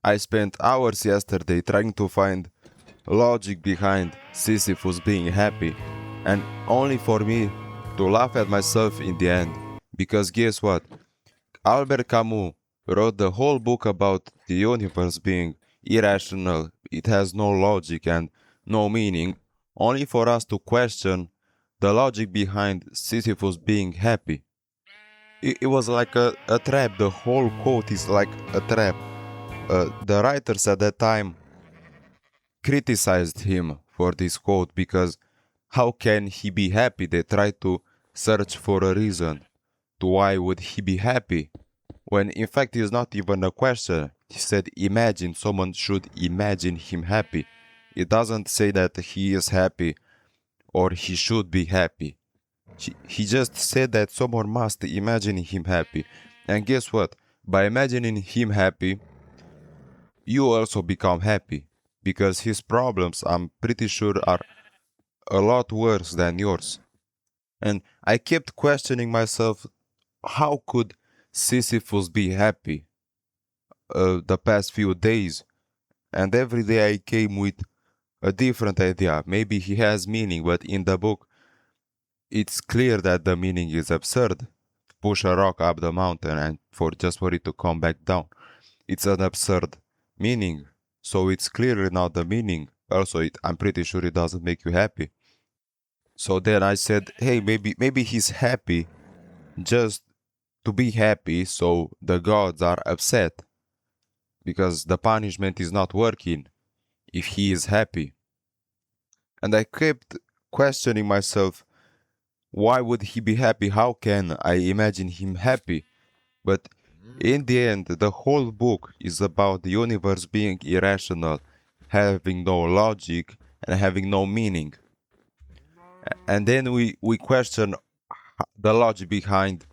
I spent hours yesterday trying to find logic behind Sisyphus being happy, and only for me to laugh at myself in the end. Because guess what? Albert Camus wrote the whole book about the universe being irrational, it has no logic and no meaning, only for us to question the logic behind Sisyphus being happy. It was like a trap, the whole quote is like a trap. The writers at that time criticized him for this quote because how can he be happy? They tried to search for a reason to why would he be happy when in fact it's not even a question. He said imagine, someone should imagine him happy. It doesn't say that he is happy or he should be happy. He just said that someone must imagine him happy. And guess what? By imagining him happy, you also become happy because his problems, I'm pretty sure, are a lot worse than yours. And I kept questioning myself, how could Sisyphus be happy the past few days? And every day I came with a different idea. Maybe he has meaning, but in the book, it's clear that the meaning is absurd. Push a rock up the mountain and for it to come back down. It's an absurd meaning. So it's clearly not the meaning. Also, I'm pretty sure it doesn't make you happy. So then I said, hey, maybe he's happy just to be happy, so the gods are upset because the punishment is not working if he is happy. And I kept questioning myself, why would he be happy? How can I imagine him happy? But in the end, the whole book is about the universe being irrational, having no logic, and having no meaning. And then we question the logic behind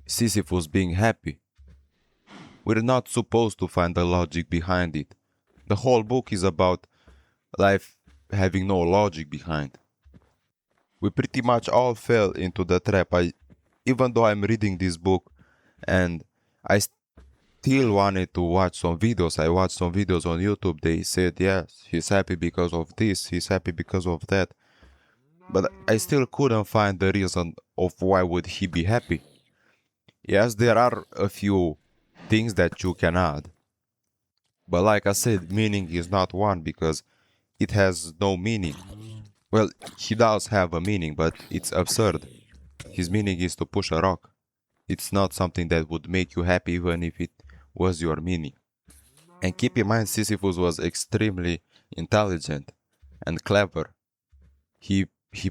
Sisyphus being happy. We're not supposed to find the logic behind it. The whole book is about life having no logic behind. We pretty much all fell into the trap. Even though I'm reading this book and I still wanted to watch some videos. I watched some videos on YouTube. They said, yes, he's happy because of this, he's happy because of that. But I still couldn't find the reason of why would he be happy. Yes, there are a few things that you can add. But like I said, meaning is not one because it has no meaning. Well, he does have a meaning, but it's absurd. His meaning is to push a rock. It's not something that would make you happy even if it was your meaning. And keep in mind, Sisyphus was extremely intelligent and clever. He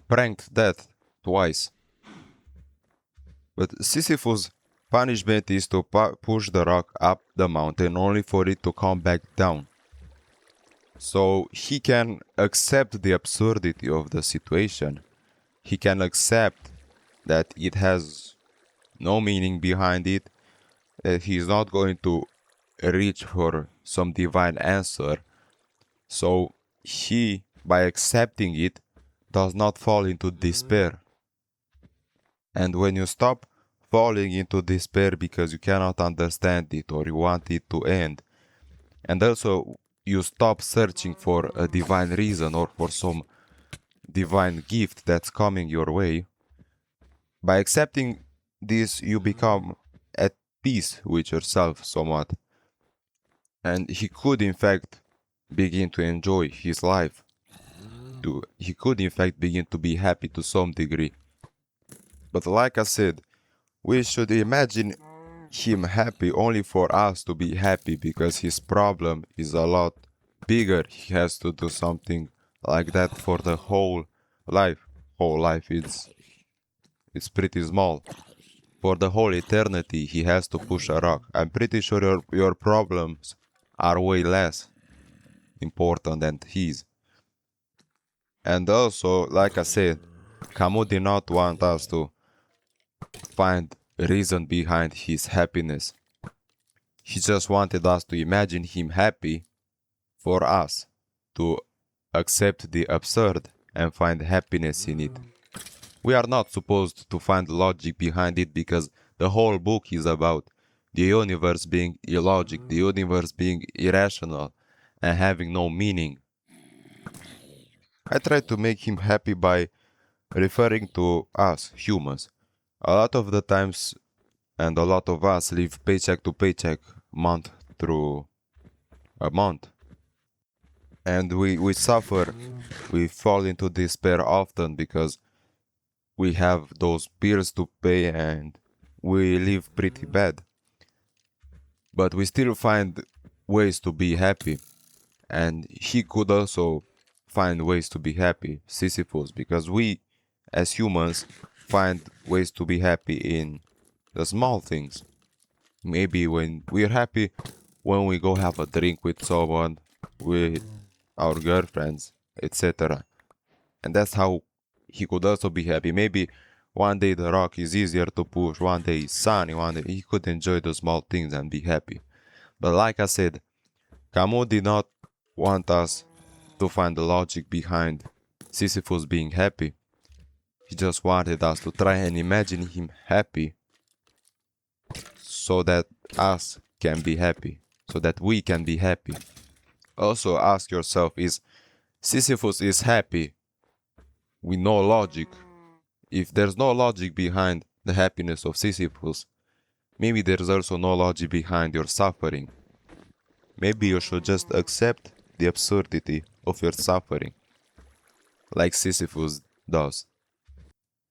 pranked death twice. But Sisyphus' punishment is to push the rock up the mountain only for it to come back down. So he can accept the absurdity of the situation. He can accept that it has no meaning behind it, that he is not going to reach for some divine answer. So he, by accepting it, does not fall into despair. And when you stop falling into despair because you cannot understand it or you want it to end, and also you stop searching for a divine reason or for some divine gift that's coming your way, by accepting this, you become at peace with yourself somewhat. And he could, in fact, begin to enjoy his life. He could, in fact, begin to be happy to some degree. But like I said, we should imagine him happy only for us to be happy because his problem is a lot bigger. He has to do something like that for the whole life. Whole life it's pretty small. For the whole eternity, he has to push a rock. I'm pretty sure your problems are way less important than his. And also, like I said, Camus did not want us to find reason behind his happiness. He just wanted us to imagine him happy for us, to accept the absurd and find happiness in it. We are not supposed to find logic behind it because the whole book is about the universe being illogic, the universe being irrational, and having no meaning. I try to make him happy by referring to us, humans. A lot of the times, and a lot of us live paycheck to paycheck, month through a month. And we suffer, we fall into despair often because we have those bills to pay and we live pretty bad. But we still find ways to be happy. And he could also find ways to be happy, Sisyphus, because we as humans find ways to be happy in the small things. Maybe when we're happy when we go have a drink with someone, with our girlfriends, etc. And that's how he could also be happy. Maybe one day the rock is easier to push, one day it's sunny, one day he could enjoy the small things and be happy. But like I said, Camus did not want us to find the logic behind Sisyphus being happy. He just wanted us to try and imagine him happy so that us can be happy, so that we can be happy. Also ask yourself, is Sisyphus is happy with no logic? If there's no logic behind the happiness of Sisyphus, maybe there's also no logic behind your suffering. Maybe you should just accept the absurdity of your suffering, like Sisyphus does.